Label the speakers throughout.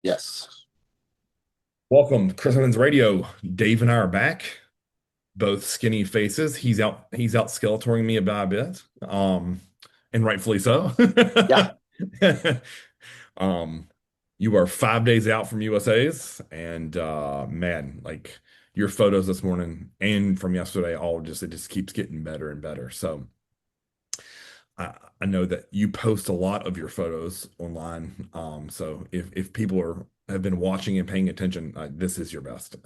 Speaker 1: Yes.
Speaker 2: Welcome to Chris Evans Radio. Dave and I are back, both skinny faces. He's out Skeletoring me about a bit. And rightfully so.
Speaker 1: Yeah.
Speaker 2: Um, you are 5 days out from USA's, and man, like your photos this morning and from yesterday, it just keeps getting better and better. So I know that you post a lot of your photos online. So if people have been watching and paying attention, this is your best.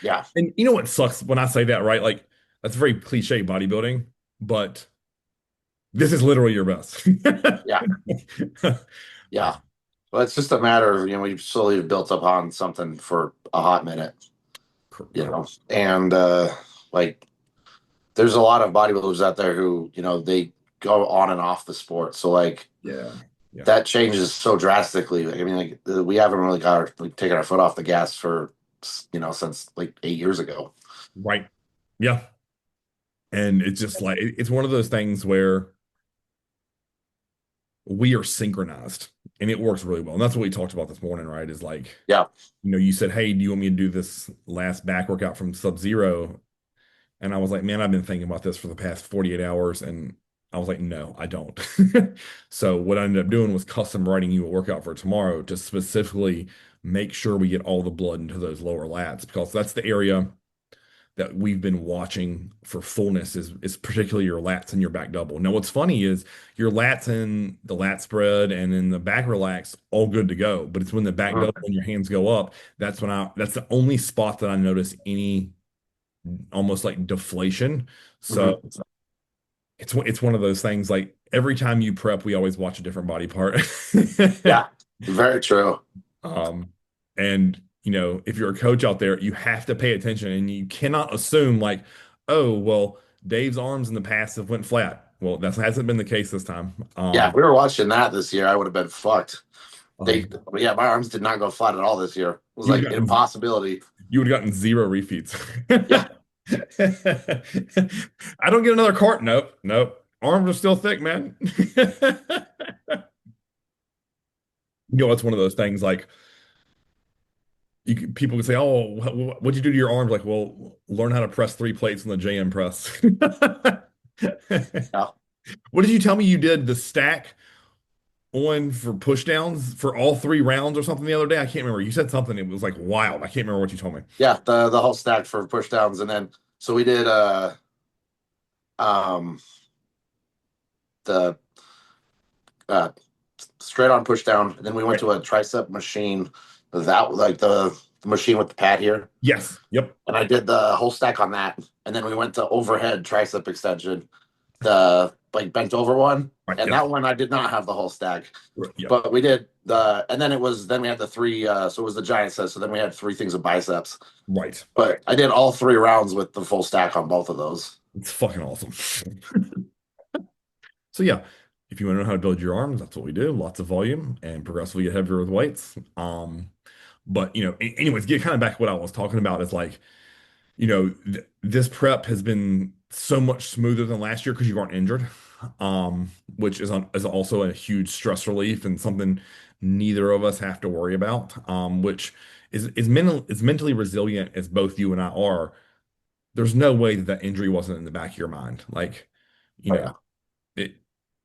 Speaker 1: Yeah.
Speaker 2: And you know what sucks when I say that, right? Like that's very cliche bodybuilding, but this is literally your best.
Speaker 1: Yeah.
Speaker 2: Uh,
Speaker 1: Yeah. Well, it's just a matter of, you've slowly built up on something for a hot minute,
Speaker 2: correct.
Speaker 1: and like there's a lot of bodybuilders out there who, they go on and off the sport. So like
Speaker 2: Yeah. Yeah.
Speaker 1: that changes so drastically. Like, I mean, like we haven't really taken our foot off the gas for, since like 8 years ago.
Speaker 2: Right. Yeah. And it's just like it's one of those things where we are synchronized and it works really well. And that's what we talked about this morning, right? Is like,
Speaker 1: Yeah.
Speaker 2: you said, hey, do you want me to do this last back workout from Sub-Zero? And I was like, man, I've been thinking about this for the past 48 hours. And I was like, no, I don't. So what I ended up doing was custom writing you a workout for tomorrow to specifically make sure we get all the blood into those lower lats because that's the area that we've been watching for fullness is particularly your lats and your back double. Now, what's funny is your lats and the lat spread and in the back relax, all good to go. But it's when the back double
Speaker 1: Mhm.
Speaker 2: and your hands go up, that's the only spot that I notice any almost like deflation. So
Speaker 1: Mhm.
Speaker 2: it's one of those things like every time you prep, we always watch a different body part.
Speaker 1: Yeah. Very true.
Speaker 2: Um, and if you're a coach out there, you have to pay attention and you cannot assume like, oh, well, Dave's arms in the past have went flat. Well, that hasn't been the case this time.
Speaker 1: Yeah, if we were watching that this year, I would have been fucked.
Speaker 2: Um,
Speaker 1: Yeah, my arms did not go flat at all this year. It was
Speaker 2: you would
Speaker 1: like
Speaker 2: have
Speaker 1: an
Speaker 2: gotten
Speaker 1: impossibility.
Speaker 2: you would have gotten zero refeeds.
Speaker 1: Yeah.
Speaker 2: I don't get another cart. Nope, nope. Arms are still thick, man. It's one of those things like people would say, "Oh, what'd you do to your arms?" Like, well, learn how to press three plates in the JM press.
Speaker 1: Yeah.
Speaker 2: What did you tell me you did the stack on for push downs for all 3 rounds or something the other day? I can't remember. You said something. It was like wild. I can't remember what you told me.
Speaker 1: Yeah, the whole stack for push downs. And then so we did um the uh straight on push down, and then we went
Speaker 2: Right.
Speaker 1: to a tricep machine, that like the machine with the pad here.
Speaker 2: Yes. Yep.
Speaker 1: And I did the whole stack on that. And then we went to overhead tricep extension, the like bent over one.
Speaker 2: Right.
Speaker 1: And
Speaker 2: Yep.
Speaker 1: that one I did not have the whole stack.
Speaker 2: Right, yep.
Speaker 1: But we did and then we had the three, so it was the giant set. So then we had three things of biceps.
Speaker 2: Right.
Speaker 1: But I did all 3 rounds with the full stack on both of those.
Speaker 2: It's fucking awesome. So yeah, if you want to know how to build your arms, that's what we do. Lots of volume and progressively get heavier with weights. But anyways, get kind of back to what I was talking about is like this prep has been so much smoother than last year because you aren't injured, which is also a huge stress relief and something neither of us have to worry about, which is mentally resilient as both you and I are. There's no way that injury wasn't in the back of your mind. Like, you
Speaker 1: Oh
Speaker 2: know,
Speaker 1: yeah.
Speaker 2: it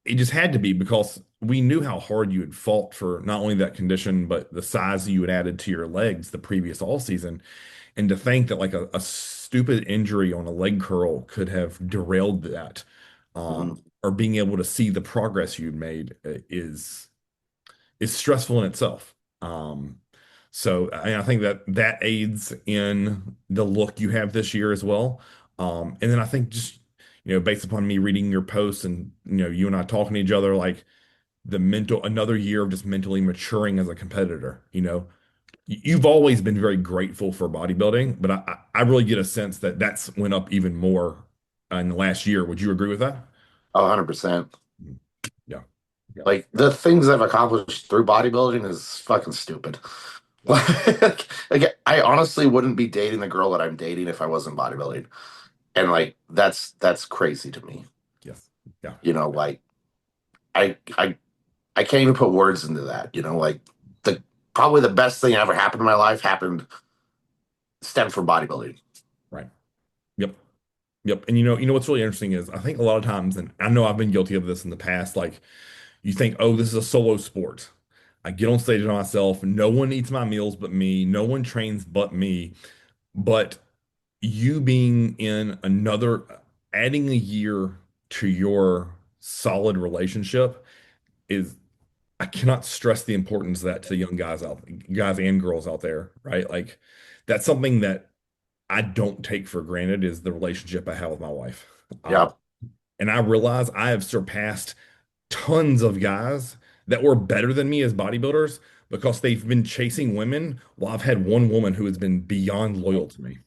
Speaker 2: it just had to be because we knew how hard you had fought for not only that condition, but the size you had added to your legs the previous all season. And to think that like a stupid injury on a leg curl could have derailed that,
Speaker 1: Mhm.
Speaker 2: or being able to see the progress you'd made is stressful in itself. So I think that aids in the look you have this year as well. And then I think just based upon me reading your posts and you and I talking to each other, like another year of just mentally maturing as a competitor. You've always been very grateful for bodybuilding, but I really get a sense that that's went up even more in the last year. Would you agree with that?
Speaker 1: Oh, 100%.
Speaker 2: Mhm. Yeah. Yeah.
Speaker 1: Like the things I've accomplished through bodybuilding is fucking stupid.
Speaker 2: Yeah.
Speaker 1: Like I honestly wouldn't be dating the girl that I'm dating if I wasn't bodybuilding. And like that's crazy to me.
Speaker 2: Yes. Yeah.
Speaker 1: Like I I I can't even put words into that, like the probably the best thing that ever happened in my life happened stemmed from bodybuilding.
Speaker 2: Right. Yep. Yep. And you know what's really interesting is I think a lot of times, and I know I've been guilty of this in the past, like you think, oh, this is a solo sport. I get on stage by myself. No one eats my meals but me. No one trains but me. But you being in another, adding a year to your solid relationship is, I cannot stress the importance of that to the young guys and girls out there, right? Like that's something that I don't take for granted is the relationship I have with my wife. Uh,
Speaker 1: Yeah,
Speaker 2: and I realize I have surpassed tons of guys that were better than me as bodybuilders because they've been chasing women while I've had one woman who has been beyond loyal to me.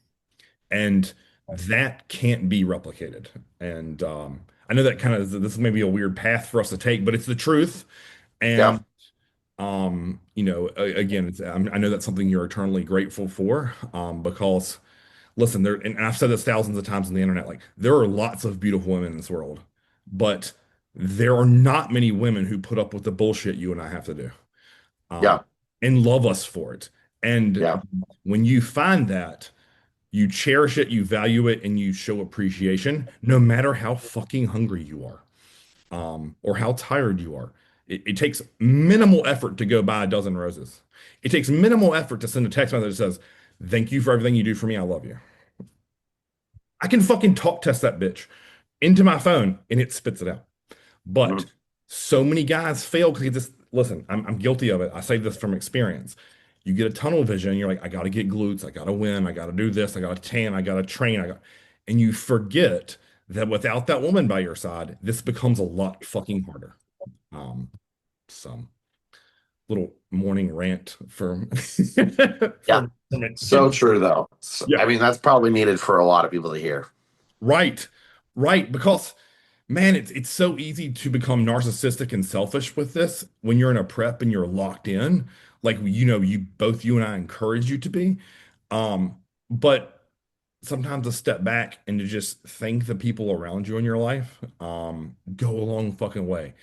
Speaker 2: And that can't be replicated. And I know that kind of this is maybe a weird path for us to take, but it's the truth.
Speaker 1: yeah,
Speaker 2: And again, I know that's something you're eternally grateful for, because listen, there, and I've said this thousands of times on the internet, like there are lots of beautiful women in this world, but there are not many women who put up with the bullshit you and I have to do, um,
Speaker 1: yeah,
Speaker 2: and love us for it. And
Speaker 1: yeah,
Speaker 2: when you find that, you cherish it, you value it, and you show appreciation, no matter how fucking hungry you are, or how tired you are. It takes minimal effort to go buy a dozen roses. It takes minimal effort to send a text message that says, "Thank you for everything you do for me. I love you." I can fucking talk test that bitch into my phone and it spits it out. But
Speaker 1: mhm,
Speaker 2: so many guys fail because they just listen. I'm guilty of it. I say this from experience. You get a tunnel vision. You're like, I got to get glutes. I got to win. I got to do this. I got to tan. I got to train. And you forget that without that woman by your side, this becomes a lot fucking harder. Um, some little morning rant from
Speaker 1: yeah.
Speaker 2: from
Speaker 1: So
Speaker 2: it.
Speaker 1: true, though.
Speaker 2: Yeah.
Speaker 1: I mean, that's probably needed for a lot of people to hear.
Speaker 2: Right. Right. Because man, it's so easy to become narcissistic and selfish with this when you're in a prep and you're locked in. Like you and I encourage you to be. But sometimes a step back and to just thank the people around you in your life, go a long fucking way.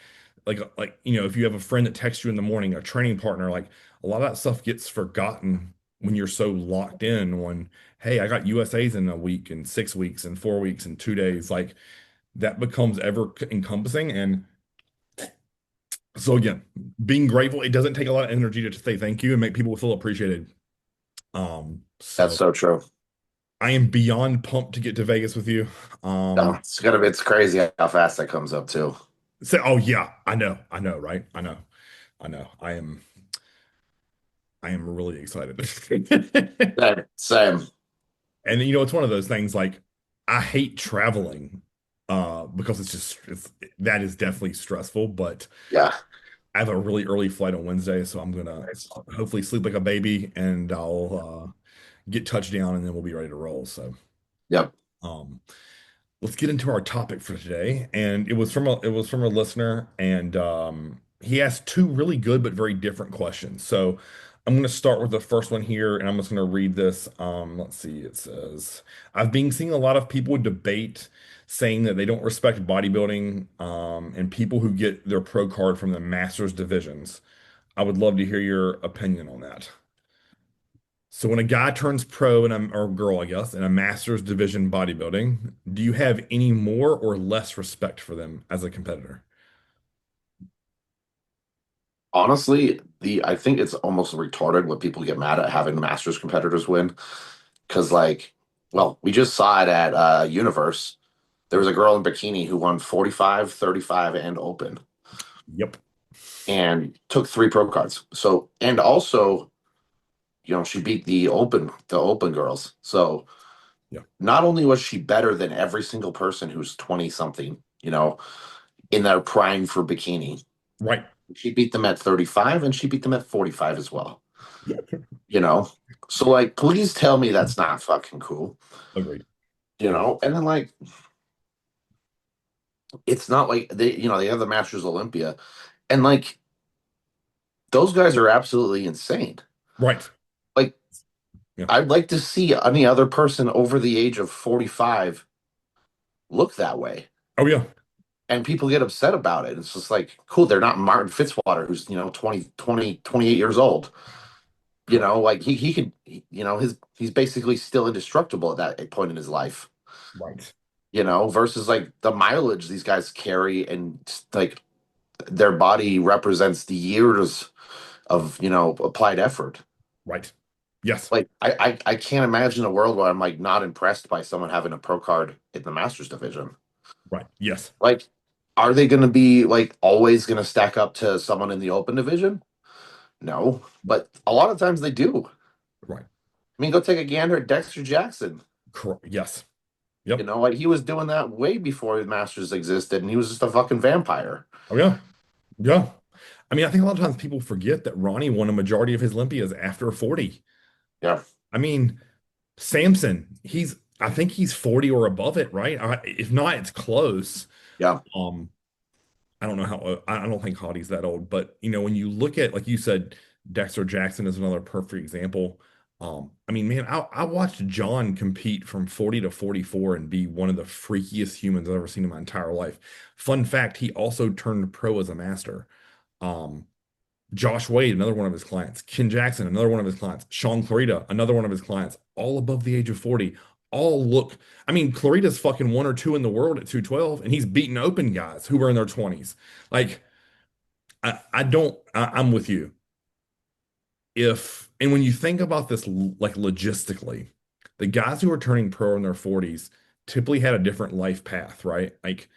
Speaker 2: If you have a friend that texts you in the morning, a training partner, like a lot of that stuff gets forgotten when you're so locked in on, hey, I got USA's in a week and 6 weeks and 4 weeks and 2 days. Like that becomes ever encompassing. And so again, being grateful, it doesn't take a lot of energy to say thank you and make people feel appreciated.
Speaker 1: That's
Speaker 2: So
Speaker 1: so true.
Speaker 2: I am beyond pumped to get to Vegas with you.
Speaker 1: No,
Speaker 2: Um,
Speaker 1: it's crazy how fast that comes up too.
Speaker 2: oh yeah, I know, right? I know. I am really excited.
Speaker 1: Same, same.
Speaker 2: And it's one of those things like I hate traveling because that is definitely stressful, but
Speaker 1: Yeah,
Speaker 2: I have a really early flight on Wednesday, so I'm gonna hopefully sleep like a baby and I'll get touchdown and then we'll be ready to roll. So
Speaker 1: yep.
Speaker 2: um let's get into our topic for today. And it was from a listener, and he asked two really good but very different questions. So I'm going to start with the first one here, and I'm just going to read this. Let's see. It says, "I've been seeing a lot of people debate saying that they don't respect bodybuilding, and people who get their pro card from the masters divisions. I would love to hear your opinion on that." So when a guy turns pro or girl, I guess, in a master's division bodybuilding, do you have any more or less respect for them as a competitor?
Speaker 1: Honestly, the I think it's almost retarded when people get mad at having the Masters competitors win. Because, like, well, we just saw it at Universe. There was a girl in bikini who won 45, 35, and open
Speaker 2: Yep.
Speaker 1: and took three pro cards. So, and also, she beat the open girls. So,
Speaker 2: Yeah.
Speaker 1: not only was she better than every single person who's 20 something, in their prime for bikini,
Speaker 2: Right.
Speaker 1: she beat them at 35 and she beat them at 45 as well,
Speaker 2: Yeah.
Speaker 1: you know? So, like, please tell me that's not fucking cool,
Speaker 2: Agreed.
Speaker 1: And then, like, it's not like they have the Masters Olympia, and like those guys are absolutely insane.
Speaker 2: Right.
Speaker 1: Like,
Speaker 2: Yeah.
Speaker 1: I'd like to see any other person over the age of 45 look that way.
Speaker 2: Oh yeah.
Speaker 1: And people get upset about it. It's just like, cool, they're not Martin Fitzwater, who's 20, 20, 28 years old.
Speaker 2: Correct.
Speaker 1: Like he could, he's basically still indestructible at that point in his life.
Speaker 2: Right.
Speaker 1: Versus like the mileage these guys carry, and like their body represents the years of applied effort.
Speaker 2: Right. Yes.
Speaker 1: Like I can't imagine a world where I'm like not impressed by someone having a pro card in the Masters division.
Speaker 2: Right. Yes.
Speaker 1: Like, are they going to be like always going to stack up to someone in the Open division? No, but a lot of times they do.
Speaker 2: Right.
Speaker 1: I mean, go take a gander at Dexter Jackson.
Speaker 2: Correct. Yes. Yep.
Speaker 1: Like he was doing that way before the Masters existed, and he was just a fucking vampire.
Speaker 2: Oh yeah. Yeah. I mean, I think a lot of times people forget that Ronnie won a majority of his Olympias after 40.
Speaker 1: Yeah,
Speaker 2: I mean, Samson, I think he's 40 or above it, right? If not, it's close.
Speaker 1: yeah.
Speaker 2: Um, I don't know I don't think Hottie's that old, but when you look at, like you said, Dexter Jackson is another perfect example. I mean, man, I watched John compete from 40 to 44 and be one of the freakiest humans I've ever seen in my entire life. Fun fact, he also turned pro as a master. Um, Josh Wade, another one of his clients, Ken Jackson, another one of his clients, Sean Clarita, another one of his clients, all above the age of 40, all look. I mean, Clarita's fucking one or two in the world at 212, and he's beating open guys who are in their 20s. Like, I don't, I'm with you. And when you think about this, like logistically, the guys who are turning pro in their 40s typically had a different life path, right? Like,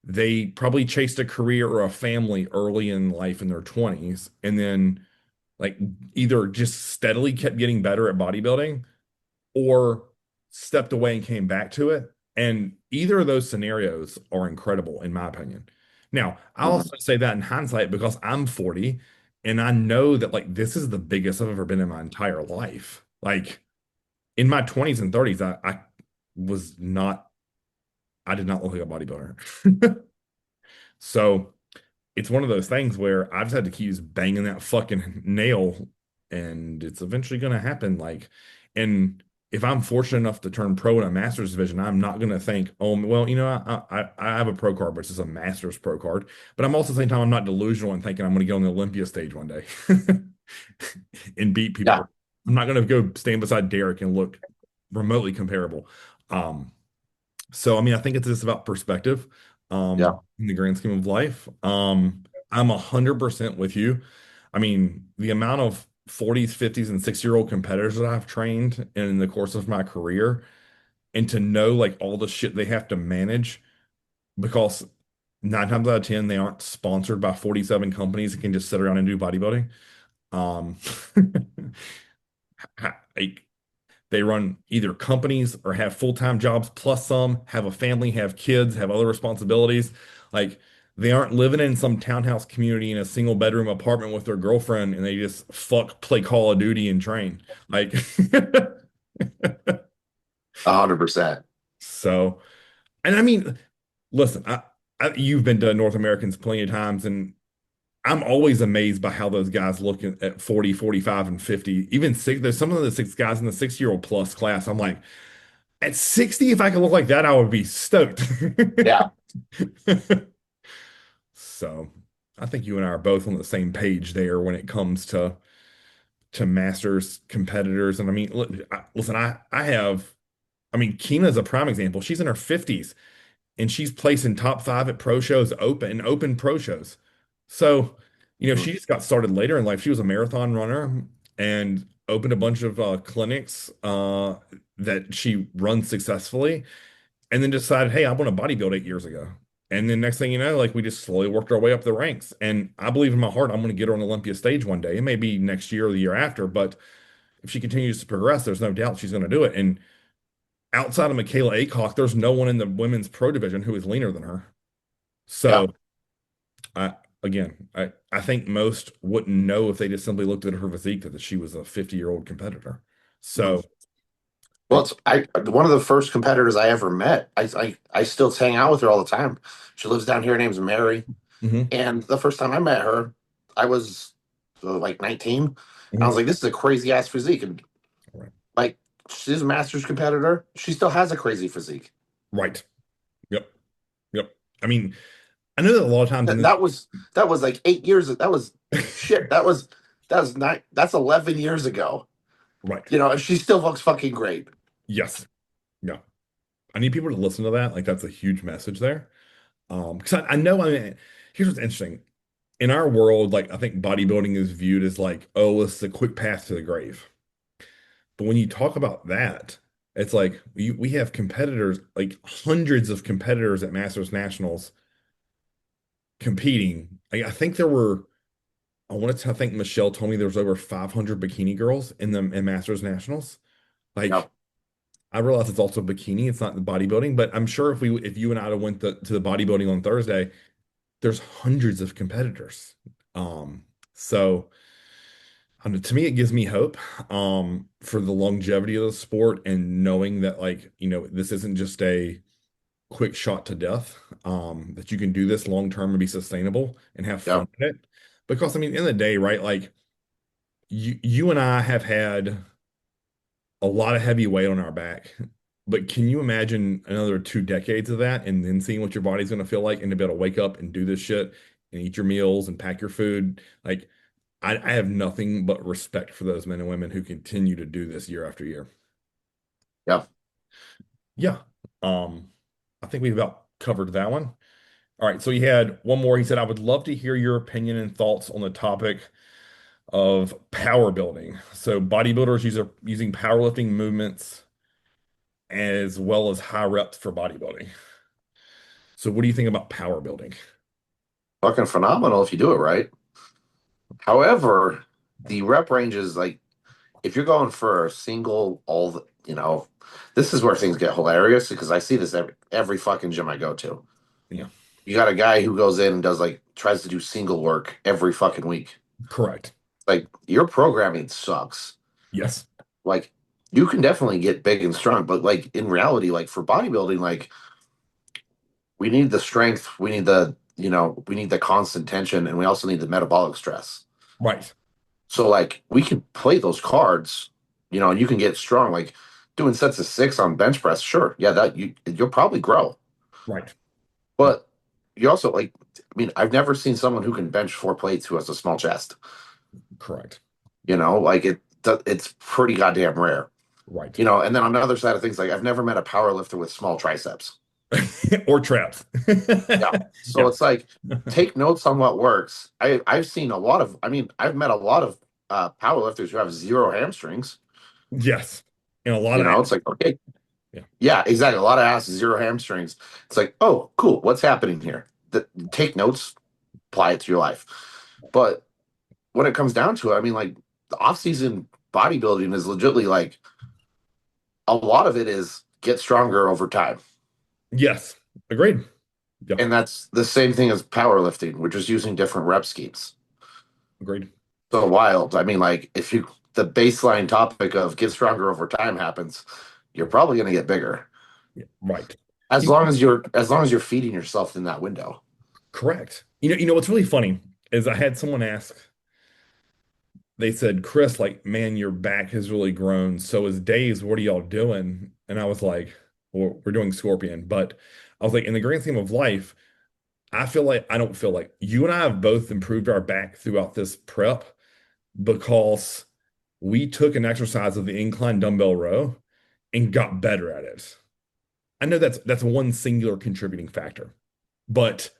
Speaker 2: they probably chased a career or a family early in life in their 20s, and then like either just steadily kept getting better at bodybuilding or stepped away and came back to it. And either of those scenarios are incredible, in my opinion. Now, I
Speaker 1: Mhm.
Speaker 2: also say that in hindsight because I'm 40 and I know that like this is the biggest I've ever been in my entire life. Like in my 20s and 30s, I was not, I did not look like a bodybuilder. So it's one of those things where I've just had to keep just banging that fucking nail, and it's eventually going to happen. Like, and if I'm fortunate enough to turn pro in a master's division, I'm not going to think, oh, well, I have a pro card, but it's just a master's pro card. But I'm also at the same time, I'm not delusional and thinking I'm going to get on the Olympia stage one day and beat
Speaker 1: Yeah,
Speaker 2: people. I'm not going to go stand beside Derek and look remotely comparable. Um, so, I mean, I think it's just about perspective,
Speaker 1: yeah.
Speaker 2: in the grand scheme of life. I'm 100% with you. I mean, the amount of 40s, 50s, and 60-year-old competitors that I've trained in the course of my career, and to know like all the shit they have to manage because 9 times out of 10, they aren't sponsored by 47 companies that can just sit around and do bodybuilding. Um, like, they run either companies or have full-time jobs plus some, have a family, have kids, have other responsibilities. Like they aren't living in some townhouse community in a single bedroom apartment with their girlfriend and they just fuck play Call of Duty and train. Like
Speaker 1: 100%.
Speaker 2: so, and I mean, listen, you've been to North Americans plenty of times and I'm always amazed by how those guys look at 40, 45, and 50. Even six, there's some of the six guys in the 6-year-old plus class. I'm like, at 60, if I could look like that, I would be stoked.
Speaker 1: Yeah,
Speaker 2: So I think you and I are both on the same page there when it comes to masters competitors. And I mean, listen, I have, I mean, Keena's a prime example. She's in her 50s and she's placing top five at pro shows, open pro shows. So,
Speaker 1: Mhm.
Speaker 2: she just got started later in life. She was a marathon runner and opened a bunch of clinics that she runs successfully, and then decided, hey, I want to bodybuild 8 years ago. And then next thing you know, like we just slowly worked our way up the ranks. And I believe in my heart, I'm going to get her on the Olympia stage one day. It may be next year or the year after, but if she continues to progress, there's no doubt she's going to do it. And outside of Michaela Aycock, there's no one in the women's pro division who is leaner than her.
Speaker 1: yeah.
Speaker 2: So I think most wouldn't know if they just simply looked at her physique that she was a 50-year-old competitor.
Speaker 1: Mhm.
Speaker 2: So
Speaker 1: Well, it's I one of the first competitors I ever met. I still hang out with her all the time. She lives down here. Her name's Mary.
Speaker 2: mhm,
Speaker 1: And the first time I met her, I was like 19. And I was
Speaker 2: mhm.
Speaker 1: like, this is a crazy ass physique. And
Speaker 2: Right.
Speaker 1: like, she's a master's competitor. She still has a crazy physique.
Speaker 2: Right. Yep. Yep. I mean, I know that a lot of times in
Speaker 1: That,
Speaker 2: this,
Speaker 1: that was that was like 8 years. That was shit. That's 11 years ago.
Speaker 2: Right.
Speaker 1: You know, and she still looks fucking great.
Speaker 2: Yes. Yeah. I need people to listen to that. Like that's a huge message there. Because I know, I mean, here's what's interesting. In our world, like I think bodybuilding is viewed as like, oh, it's a quick path to the grave. But when you talk about that, it's like we have competitors, like hundreds of competitors at Masters Nationals competing. Like, I think there were, I think Michelle told me there was over 500 bikini girls in the in Masters Nationals. Like,
Speaker 1: Yeah,
Speaker 2: I realize it's also bikini, it's not the bodybuilding, but I'm sure if you and I went to the bodybuilding on Thursday, there's hundreds of competitors. So to me, it gives me hope for the longevity of the sport and knowing that like, this isn't just a quick shot to death, that you can do this long term and be sustainable and have
Speaker 1: yeah,
Speaker 2: fun with it. Because I mean, in the day, right? Like you and I have had a lot of heavy weight on our back. But can you imagine another 2 decades of that and then seeing what your body's going to feel like and to be able to wake up and do this shit and eat your meals and pack your food? Like, I have nothing but respect for those men and women who continue to do this year after year.
Speaker 1: yeah.
Speaker 2: Yeah. Um, I think we've about covered that one. All right. So he had one more. He said, I would love to hear your opinion and thoughts on the topic of power building. So bodybuilders using powerlifting movements as well as high reps for bodybuilding. So what do you think about power building?
Speaker 1: Fucking phenomenal if you do it right. However, the rep range is like if you're going for a single, this is where things get hilarious because I see this every fucking gym I go to.
Speaker 2: Yeah,
Speaker 1: You got a guy who goes in and does like tries to do single work every fucking week.
Speaker 2: correct.
Speaker 1: Like your programming sucks.
Speaker 2: Yes.
Speaker 1: Like you can definitely get big and strong, but like in reality, like for bodybuilding, like we need the strength, we need the constant tension, and we also need the metabolic stress.
Speaker 2: Right.
Speaker 1: So like we can play those cards, and you can get strong. Like doing sets of 6 on bench press, sure, yeah, you'll probably grow.
Speaker 2: Right. Yeah,
Speaker 1: But you also like, I mean, I've never seen someone who can bench 4 plates who has a small chest.
Speaker 2: correct.
Speaker 1: Like it's pretty goddamn rare.
Speaker 2: Right.
Speaker 1: And then on the other side of things, like I've never met a power lifter with small triceps.
Speaker 2: Or traps.
Speaker 1: Yeah. So
Speaker 2: Yeah.
Speaker 1: it's like take notes on what works. I've seen a lot of, I mean, I've met a lot of power lifters who have zero hamstrings.
Speaker 2: Yes. And a lot of
Speaker 1: It's like, okay,
Speaker 2: yeah.
Speaker 1: yeah, exactly. A lot of ass, zero hamstrings. It's like, oh, cool. What's happening here? Take notes, apply it to your life. But when it comes down to it, I mean, like the off-season bodybuilding is legitimately like a lot of it is get stronger over time.
Speaker 2: Yes. Agreed. Yeah.
Speaker 1: And that's the same thing as powerlifting. We're just using different rep schemes.
Speaker 2: Agreed.
Speaker 1: So wild. I mean, like if the baseline topic of get stronger over time happens, you're probably going to get bigger
Speaker 2: Yeah. Right.
Speaker 1: as long as you're feeding yourself in that window.
Speaker 2: Correct. What's really funny is I had someone ask, they said, Chris, like, man, your back has really grown. So as Dave's, what are y'all doing? And I was like, well, we're doing Scorpion. But I was like, in the grand scheme of life, I don't feel like you and I have both improved our back throughout this prep because we took an exercise of the incline dumbbell row and got better at it. I know that's one singular contributing factor, but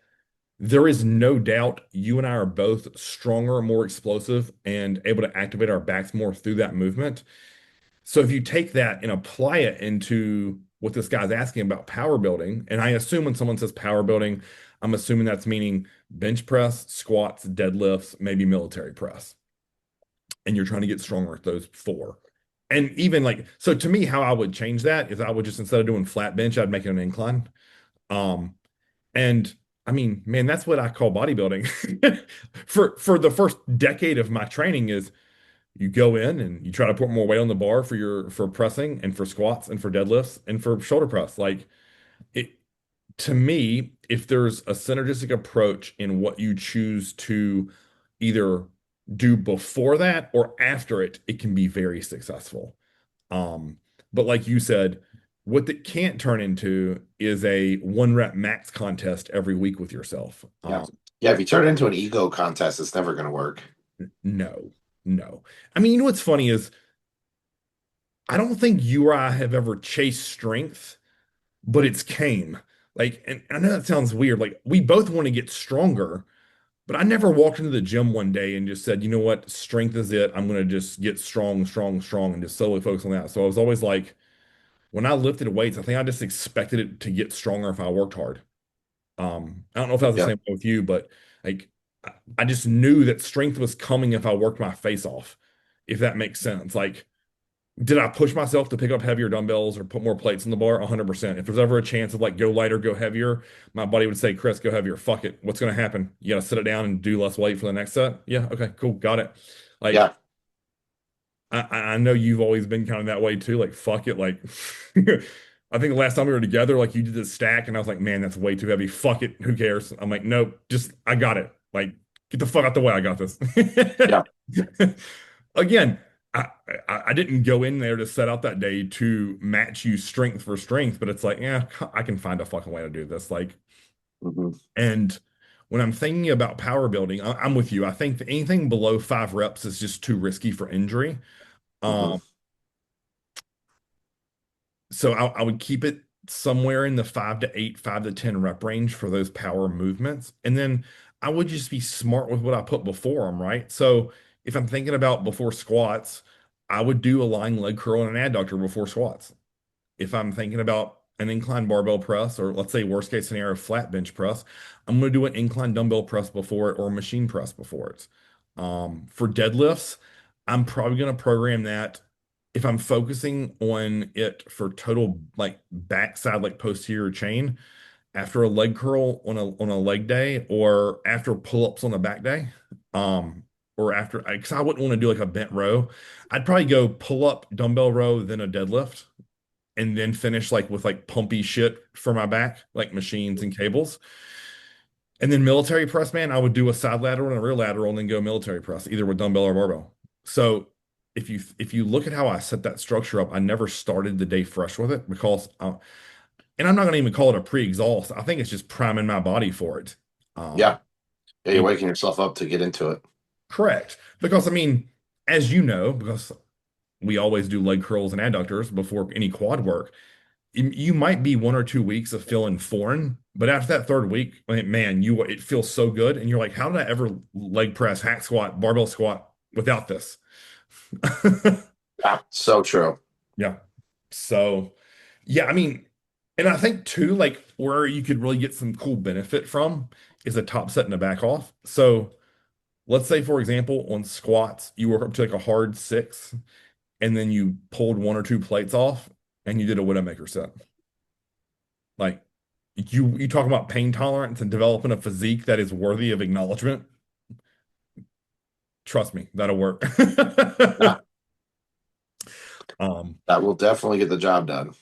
Speaker 2: there is no doubt you and I are both stronger, more explosive, and able to activate our backs more through that movement. So if you take that and apply it into what this guy's asking about power building, and I assume when someone says power building, I'm assuming that's meaning bench press, squats, deadlifts, maybe military press. And you're trying to get stronger at those four. And even like, so to me, how I would change that is I would just, instead of doing flat bench, I'd make it an incline. Um, and I mean, man, that's what I call bodybuilding. For the first decade of my training is you go in and you try to put more weight on the bar for pressing and for squats and for deadlifts and for shoulder press. Like it to me, if there's a synergistic approach in what you choose to either do before that or after it, it can be very successful. Um, but like you said, what that can't turn into is a one rep max contest every week with yourself.
Speaker 1: Yeah. Yeah, if you turn it into an ego contest, it's never going to work.
Speaker 2: No. No. I mean, you know what's funny is I don't think you or I have ever chased strength, but it's came. Like, and I know that sounds weird. Like, we both want to get stronger, but I never walked into the gym one day and just said, you know what, strength is it. I'm going to just get strong, strong, strong, and just solely focus on that. So I was always like, when I lifted weights, I think I just expected it to get stronger if I worked hard. I don't know if that was the
Speaker 1: Yeah.
Speaker 2: same way with you, but like I just knew that strength was coming if I worked my face off, if that makes sense. Like, did I push myself to pick up heavier dumbbells or put more plates in the bar? 100%. If there's ever a chance of like go lighter, go heavier, my body would say, Chris, go heavier. Fuck it. What's going to happen? You got to sit it down and do less weight for the next set. Yeah. Okay. Cool. Got it. Like,
Speaker 1: Yeah.
Speaker 2: I know you've always been kind of that way too. Like, fuck it. Like, I think the last time we were together, like you did this stack, and I was like, man, that's way too heavy. Fuck it. Who cares? I'm like, nope, just I got it. Like, get the fuck out the way. I got this.
Speaker 1: Yeah.
Speaker 2: Again, I, I didn't go in there to set out that day to match you strength for strength, but it's like, yeah, I can find a fucking way to do this. Like,
Speaker 1: Hmm.
Speaker 2: and when I'm thinking about power building, I'm with you. I think that anything below 5 reps is just too risky for injury.
Speaker 1: Hmm.
Speaker 2: Um, So I would keep it somewhere in the 5 to 8, 5 to 10 rep range for those power movements. And then I would just be smart with what I put before them, right? So if I'm thinking about before squats, I would do a lying leg curl and an adductor before squats. If I'm thinking about an incline barbell press, or let's say worst case scenario, flat bench press, I'm going to do an incline dumbbell press before it or a machine press before it. For deadlifts, I'm probably going to program that if I'm focusing on it for total like backside, like posterior chain after a leg curl on a leg day or after pull-ups on a back day. Or after, because I wouldn't want to do like a bent row. I'd probably go pull up dumbbell row, then a deadlift and then finish like with like pumpy shit for my back, like machines and cables. And then military press, man, I would do a side lateral and a rear lateral and then go military press, either with dumbbell or barbell. So if you look at how I set that structure up, I never started the day fresh with it because and I'm not gonna even call it a pre-exhaust. I think it's just priming my body for it. Um,
Speaker 1: Yeah. Yeah. You're
Speaker 2: you
Speaker 1: waking yourself up to get into it.
Speaker 2: correct. Because I mean, as you know, because we always do leg curls and adductors before any quad work. You might be 1 or 2 weeks of feeling foreign, but after that third week, like, man, you it feels so good, and you're like, how did I ever leg press, hack squat, barbell squat without this?
Speaker 1: Yeah. So true.
Speaker 2: Yeah. So, yeah, I mean, and I think too, like where you could really get some cool benefit from is a top set and a back off. So let's say, for example, on squats, you work up to like a hard six, and then you pulled 1 or 2 plates off, and you did a Widowmaker set. Like you talk about pain tolerance and developing a physique that is worthy of acknowledgement. Trust me, that'll work.
Speaker 1: Yeah.
Speaker 2: Um,
Speaker 1: That will definitely get the job done.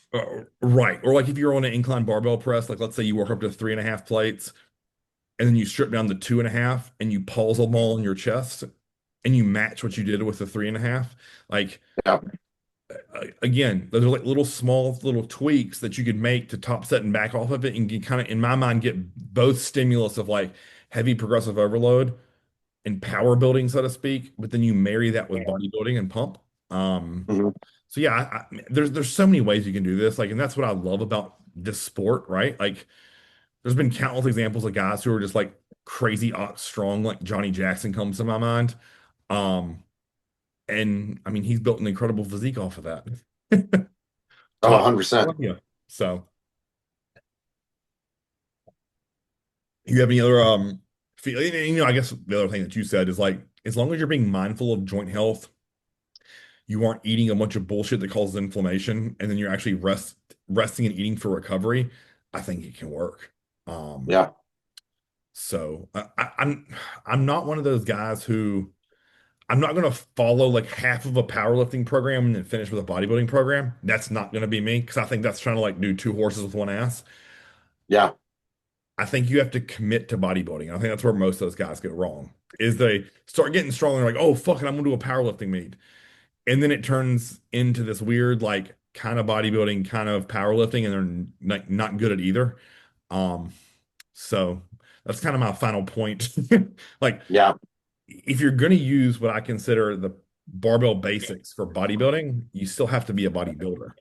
Speaker 2: right. Or like if you're on an incline barbell press, like let's say you work up to 3.5 plates and then you strip down the 2.5 and you pulse them all in your chest and you match what you did with the 3.5. Like
Speaker 1: Yeah.
Speaker 2: again, those are like little small little tweaks that you could make to top set and back off of it and kind of, in my mind, get both stimulus of like heavy progressive overload and power building, so to speak, but then you marry that with bodybuilding and pump. Um,
Speaker 1: Hmm.
Speaker 2: so yeah, there's so many ways you can do this, like, and that's what I love about this sport, right? Like, there's been countless examples of guys who are just like crazy ox strong, like Johnny Jackson comes to my mind. Um, and I mean, he's built an incredible physique off of that.
Speaker 1: Oh,
Speaker 2: Top,
Speaker 1: 100%.
Speaker 2: yeah. So, you have any other I guess the other thing that you said is like, as long as you're being mindful of joint health you aren't eating a bunch of bullshit that causes inflammation, and then you're actually resting and eating for recovery, I think it can work. Um,
Speaker 1: Yeah.
Speaker 2: so I'm not one of those guys who I'm not going to follow like half of a powerlifting program and then finish with a bodybuilding program. That's not going to be me because I think that's trying to like do two horses with one ass.
Speaker 1: Yeah.
Speaker 2: I think you have to commit to bodybuilding. I think that's where most of those guys get wrong. Is they start getting strong and they're like, oh fuck it, I'm gonna do a powerlifting meet. And then it turns into this weird like kind of bodybuilding kind of powerlifting and they're like not good at either. um so that's kind of my final point. Like
Speaker 1: Yeah.
Speaker 2: if you're going to use what I consider the barbell basics for bodybuilding, you still have to be a bodybuilder.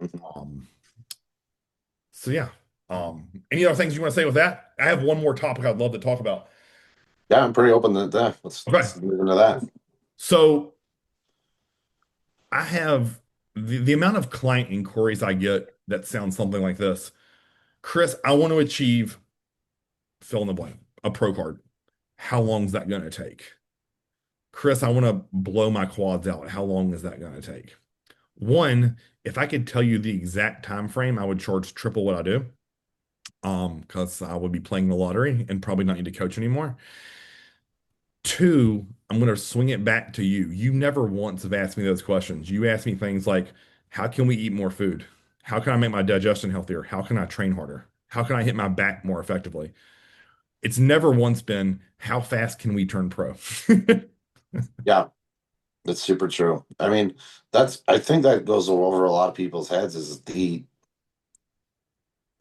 Speaker 1: Mhm.
Speaker 2: Um, so yeah. Any other things you want to say with that? I have one more topic I'd love to talk about.
Speaker 1: Yeah, I'm pretty open to that.
Speaker 2: Okay.
Speaker 1: Let's move into that.
Speaker 2: So I have the amount of client inquiries I get that sound something like this. Chris, I want to achieve fill in the blank, a pro card. How long is that going to take? Chris, I want to blow my quads out. How long is that going to take? One, if I could tell you the exact time frame, I would charge triple what I do. Because I would be playing the lottery and probably not need to coach anymore. Two, I'm going to swing it back to you. You never once have asked me those questions. You ask me things like, how can we eat more food? How can I make my digestion healthier? How can I train harder? How can I hit my back more effectively? It's never once been, how fast can we turn pro?
Speaker 1: Yeah, that's super true. I mean, I think that goes over a lot of people's heads is the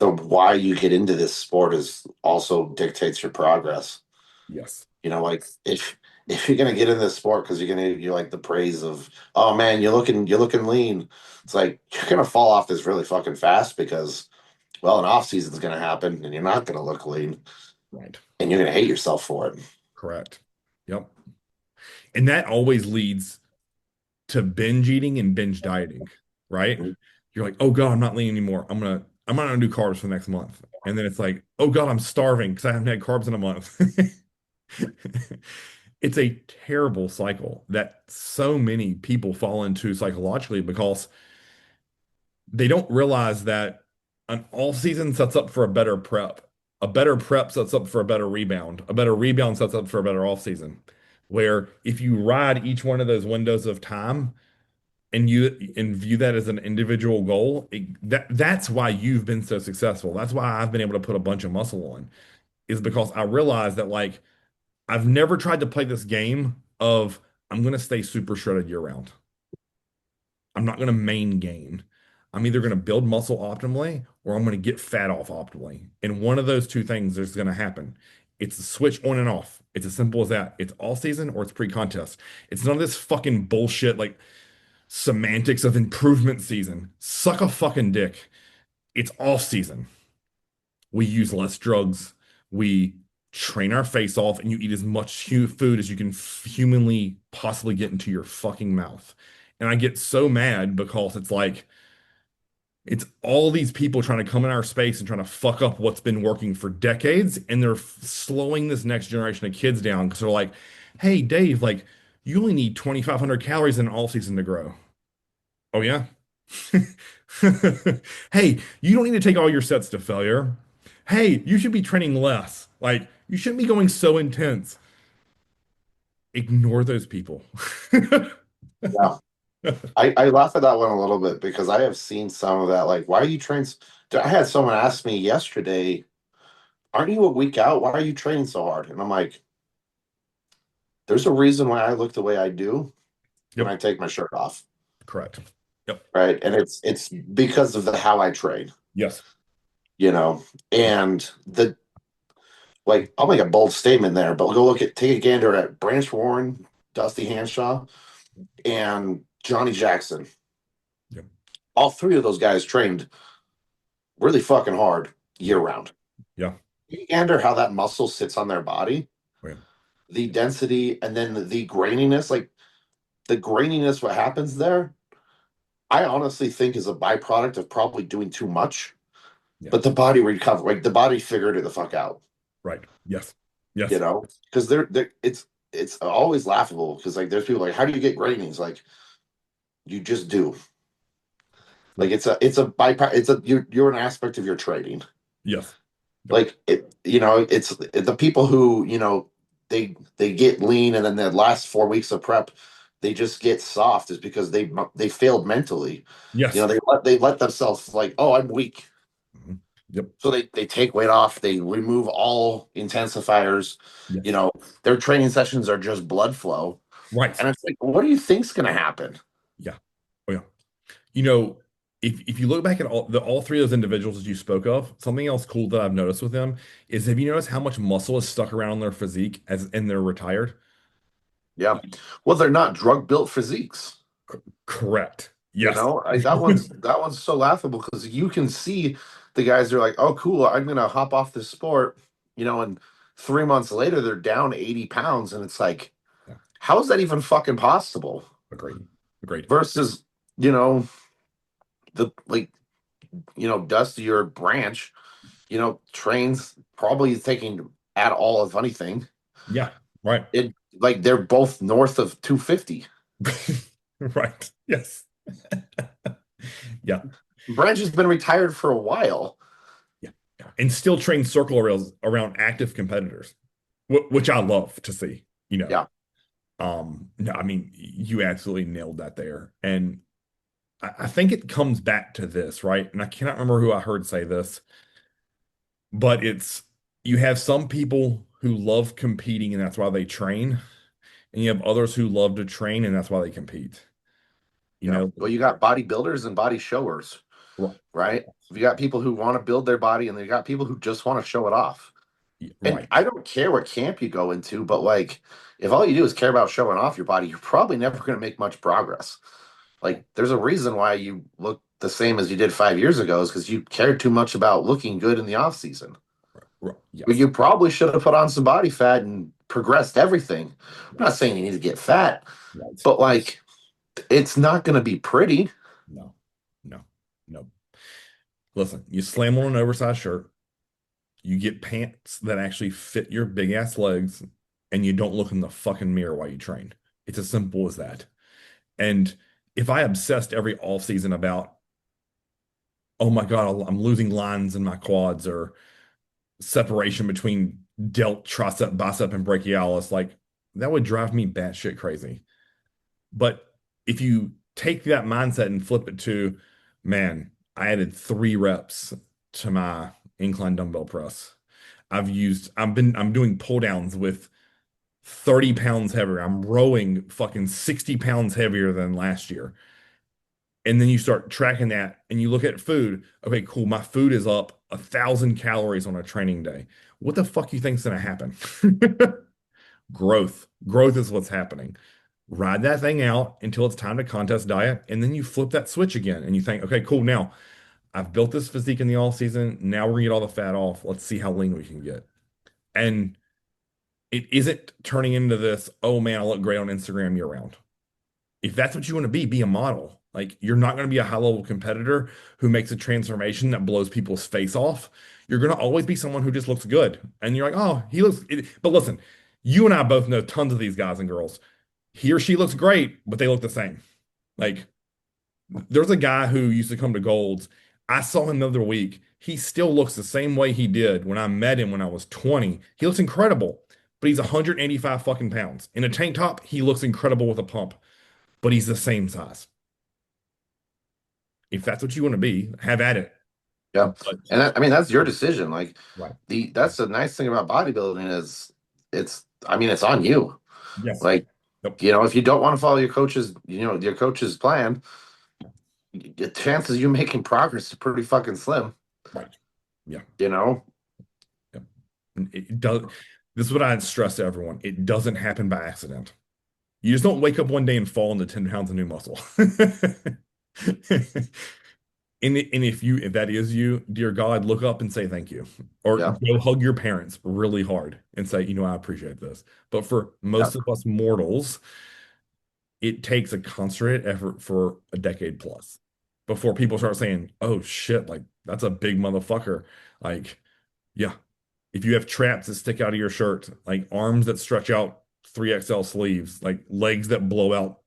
Speaker 1: why you get into this sport is also dictates your progress.
Speaker 2: Yes.
Speaker 1: Like if you're gonna get in this sport because you like the praise of, oh man, you're looking lean. It's like you're gonna fall off this really fucking fast because, well, an off season's gonna happen and you're not gonna look lean
Speaker 2: Right.
Speaker 1: and you're gonna hate yourself for it.
Speaker 2: Correct. Yep. And that always leads to binge eating and binge dieting, right? You're like, oh God, I'm not lean anymore. I'm not gonna do carbs for the next month. And then it's like, oh God, I'm starving because I haven't had carbs in a month. It's a terrible cycle that so many people fall into psychologically because they don't realize that an off season sets up for a better prep. A better prep sets up for a better rebound. A better rebound sets up for a better off season. Where if you ride each one of those windows of time, and view that as an individual goal, that's why you've been so successful. That's why I've been able to put a bunch of muscle on, is because I realized that like I've never tried to play this game of I'm going to stay super shredded year round. I'm not going to main gain. I'm either going to build muscle optimally or I'm going to get fat off optimally. And one of those two things is going to happen. It's a switch on and off. It's as simple as that. It's all season or it's pre-contest. It's none of this fucking bullshit like semantics of improvement season. Suck a fucking dick. It's off season. We use less drugs. We train our face off, and you eat as much food as you can humanly possibly get into your fucking mouth. And I get so mad because it's like, it's all these people trying to come in our space and trying to fuck up what's been working for decades. And they're slowing this next generation of kids down because they're like, hey, Dave, like, you only need 2,500 calories in all season to grow. Oh, yeah. Hey, you don't need to take all your sets to failure. Hey, you should be training less. Like, you shouldn't be going so intense. Ignore those people.
Speaker 1: Yeah. I laugh at that one a little bit because I have seen some of that. Like, why are you training? I had someone ask me yesterday, aren't you a week out? Why are you training so hard? And I'm like, there's a reason why I look the way I do when
Speaker 2: Yep,
Speaker 1: I take my shirt off,
Speaker 2: correct. Yep.
Speaker 1: right? And it's because of the how I train,
Speaker 2: Yes.
Speaker 1: you know. And the like, I'll make a bold statement there, but go take a gander at Branch Warren, Dusty Hanshaw, and Johnny Jackson.
Speaker 2: Yep.
Speaker 1: All three of those guys trained really fucking hard year
Speaker 2: Yep.
Speaker 1: round.
Speaker 2: Yeah.
Speaker 1: You gander how that muscle sits on their body,
Speaker 2: Oh, yeah.
Speaker 1: the density, and then the graininess. Like the graininess, what happens there, I honestly think is a byproduct of probably doing too much.
Speaker 2: Yeah.
Speaker 1: But the body recovered, like the body figured it the fuck out,
Speaker 2: Right. Yes. Yes.
Speaker 1: because it's always laughable because like there's people like, how do you get grainings? Like you just do. Like
Speaker 2: Yep.
Speaker 1: it's a byproduct. You're an aspect of your training.
Speaker 2: Yes. Yep.
Speaker 1: Like it's the people who they get lean and then the last 4 weeks of prep they just get soft is because they failed mentally.
Speaker 2: Yes.
Speaker 1: They let themselves like, oh, I'm weak,
Speaker 2: Mhm. Yep.
Speaker 1: so they take weight off, they remove all intensifiers. you
Speaker 2: Yes.
Speaker 1: know their training sessions are just blood flow,
Speaker 2: Right.
Speaker 1: and it's like, what do you think's going to happen?
Speaker 2: Yeah. Oh, yeah. You know, if you look back at all three of those individuals that you spoke of, something else cool that I've noticed with them is have you noticed how much muscle is stuck around their physique as and they're retired?
Speaker 1: Yeah. Well, they're not drug built physiques.
Speaker 2: Correct.
Speaker 1: You
Speaker 2: Yes.
Speaker 1: know, that one's so laughable because you can see the guys are like, oh, cool, I'm gonna hop off this sport, and 3 months later they're down 80 pounds, and it's like,
Speaker 2: Yeah.
Speaker 1: how is that even fucking possible?
Speaker 2: Agreed. Agreed.
Speaker 1: Versus, you know, the like, Dusty or Branch, trains probably taking at all of anything.
Speaker 2: Yeah. Right.
Speaker 1: It like they're both north of 250.
Speaker 2: Right. Yes. Yeah.
Speaker 1: Branch has been retired for a while.
Speaker 2: Yeah. Yeah. And still train circle around active competitors, which I love to see, you know.
Speaker 1: Yeah.
Speaker 2: No, I mean, you absolutely nailed that there. And I think it comes back to this, right? And I cannot remember who I heard say this, but it's you have some people who love competing and that's why they train, and you have others who love to train and that's why they compete. You
Speaker 1: Yeah.
Speaker 2: know,
Speaker 1: Well, you got bodybuilders and body showers,
Speaker 2: right,
Speaker 1: right? You got people who want to build their body and you got people who just want to show it off. And
Speaker 2: right,
Speaker 1: I don't care what camp you go into, but like if all you do is care about showing off your body, you're probably never going to make much progress. Like there's a reason why you look the same as you did 5 years ago is because you cared too much about looking good in the off season.
Speaker 2: right,
Speaker 1: But
Speaker 2: yes,
Speaker 1: you probably should have put on some body fat and progressed everything. I'm not
Speaker 2: yes,
Speaker 1: saying you need to get fat,
Speaker 2: right.
Speaker 1: but like it's not going to be pretty.
Speaker 2: No, no, no. Listen, you slam on an oversized shirt, you get pants that actually fit your big ass legs, and you don't look in the fucking mirror while you train. It's as simple as that. And if I obsessed every off season about, oh my God, I'm losing lines in my quads or separation between delt, tricep, bicep, and brachialis, like that would drive me batshit crazy. But if you take that mindset and flip it to, man, I added 3 reps to my incline dumbbell press. I'm doing pull downs with 30 pounds heavier. I'm rowing fucking 60 pounds heavier than last year. And then you start tracking that and you look at food. Okay, cool. My food is up 1,000 calories on a training day. What the fuck you think's gonna happen? Growth. Growth is what's happening. Ride that thing out until it's time to contest diet, and then you flip that switch again and you think, okay, cool. Now I've built this physique in the off season. Now we're gonna get all the fat off. Let's see how lean we can get. And it isn't turning into this, oh man, I look great on Instagram year round. If that's what you want to be a model. Like you're not going to be a high level competitor who makes a transformation that blows people's face off. You're going to always be someone who just looks good. And you're like, oh, he looks. But listen, you and I both know tons of these guys and girls. He or she looks great, but they look the same. Like there's a guy who used to come to Golds. I saw him the other week. He still looks the same way he did when I met him when I was 20. He looks incredible, but he's 185 fucking pounds. In a tank top, he looks incredible with a pump, but he's the same size. If that's what you want to be, have at it.
Speaker 1: Yeah.
Speaker 2: But
Speaker 1: And I mean that's your decision. Like
Speaker 2: right.
Speaker 1: that's the nice thing about bodybuilding is it's on you.
Speaker 2: Yes.
Speaker 1: Like,
Speaker 2: Yep.
Speaker 1: if you don't want to follow your coach's plan, the chances you making progress is pretty fucking slim,
Speaker 2: Right. Yeah.
Speaker 1: you know?
Speaker 2: Yep. It does. This is what I stress to everyone. It doesn't happen by accident. You just don't wake up one day and fall into 10 pounds of new muscle. And if that is you, dear God, look up and say thank you. Or
Speaker 1: Yeah.
Speaker 2: go hug your parents really hard and say, I appreciate this. But for
Speaker 1: Yeah.
Speaker 2: most of us mortals, it takes a concentrated effort for a decade plus before people start saying, oh shit, like that's a big motherfucker. Like, yeah, if you have traps that stick out of your shirt, like arms that stretch out 3XL sleeves, like legs that blow out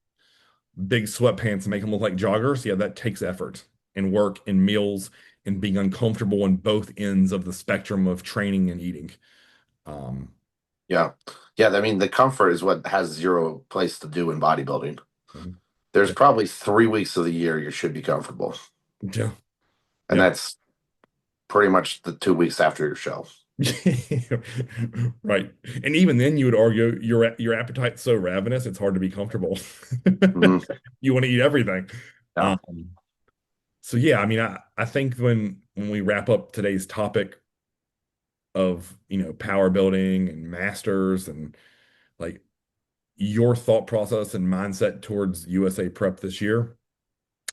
Speaker 2: big sweatpants and make them look like joggers, yeah, that takes effort and work and meals and being uncomfortable on both ends of the spectrum of training and eating. Um,
Speaker 1: Yeah. Yeah. I mean, the comfort is what has zero place to do in bodybuilding.
Speaker 2: mhm.
Speaker 1: There's
Speaker 2: Yeah,
Speaker 1: probably 3 weeks of the year you should be comfortable.
Speaker 2: yeah,
Speaker 1: And
Speaker 2: yeah.
Speaker 1: that's pretty much the 2 weeks after your show.
Speaker 2: Right. And even then you would argue your appetite's so ravenous, it's hard to be comfortable.
Speaker 1: Hmm.
Speaker 2: You want to eat everything.
Speaker 1: Yeah.
Speaker 2: Um, so yeah, I mean, I think when we wrap up today's topic of, power building and masters and like your thought process and mindset towards USA prep this year,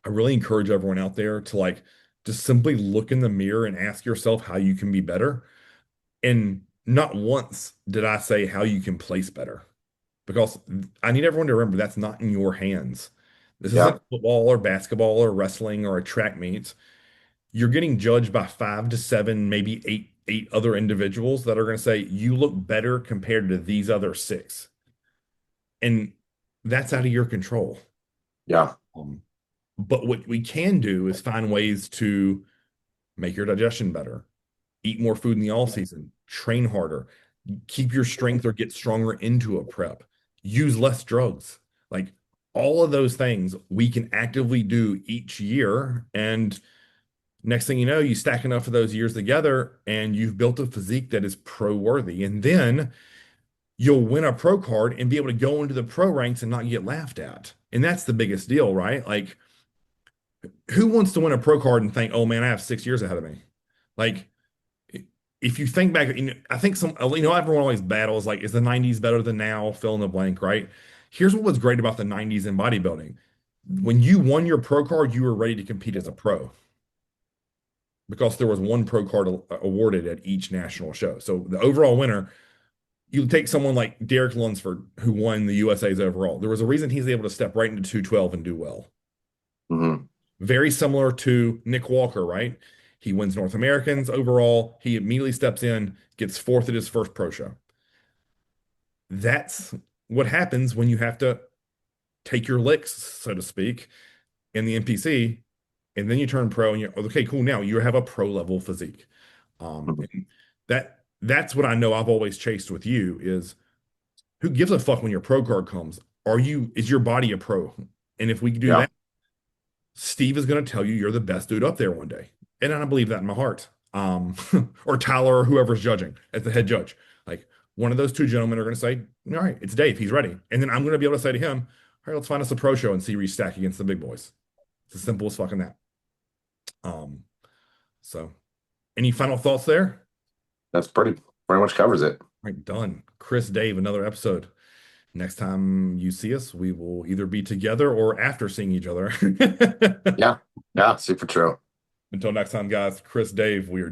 Speaker 2: I really encourage everyone out there to like just simply look in the mirror and ask yourself how you can be better. And not once did I say how you can place better, because I need everyone to remember that's not in your hands. This
Speaker 1: Yeah.
Speaker 2: isn't football or basketball or wrestling or a track meet. You're getting judged by 5 to 7, maybe eight other individuals that are going to say you look better compared to these other six. And that's out of your control.
Speaker 1: Yeah.
Speaker 2: Um, but what we can do is find ways to make your digestion better, eat more food in the all season, train harder, keep your strength or get stronger into a prep, use less drugs. Like all of those things we can actively do each year. And next thing you know, you stack enough of those years together and you've built a physique that is pro worthy. And then you'll win a pro card and be able to go into the pro ranks and not get laughed at. And that's the biggest deal, right? Like, who wants to win a pro card and think, oh man, I have 6 years ahead of me? Like, if you think back, I think everyone always battles like, is the 90s better than now? Fill in the blank, right? Here's what was great about the 90s in bodybuilding. When you won your pro card, you were ready to compete as a pro because there was one pro card awarded at each national show. So the overall winner, you take someone like Derek Lunsford, who won the USA's overall. There was a reason he's able to step right into 212 and do well.
Speaker 1: Hmm.
Speaker 2: Very similar to Nick Walker, right? He wins North Americans overall. He immediately steps in, gets fourth at his first pro show. That's what happens when you have to take your licks, so to speak, in the NPC, and then you turn pro and you're okay, cool. Now you have a pro level physique. And that's what I know I've always chased with you is who gives a fuck when your pro card comes? Is your body a pro? And if we do
Speaker 1: Yeah.
Speaker 2: that, Steve is going to tell you you're the best dude up there one day. And I believe that in my heart. Or Tyler or whoever's judging as the head judge. Like one of those two gentlemen are going to say, all right, it's Dave. He's ready. And then I'm going to be able to say to him, all right, let's find us a pro show and see where you stack against the big boys. It's as simple as fucking that. Um, so any final thoughts there?
Speaker 1: That's pretty much covers it.
Speaker 2: All right, done. Chris, Dave, another episode. Next time you see us, we will either be together or after seeing each other.
Speaker 1: Yeah. Yeah. Super true.
Speaker 2: Until next time, guys, Chris, Dave, we are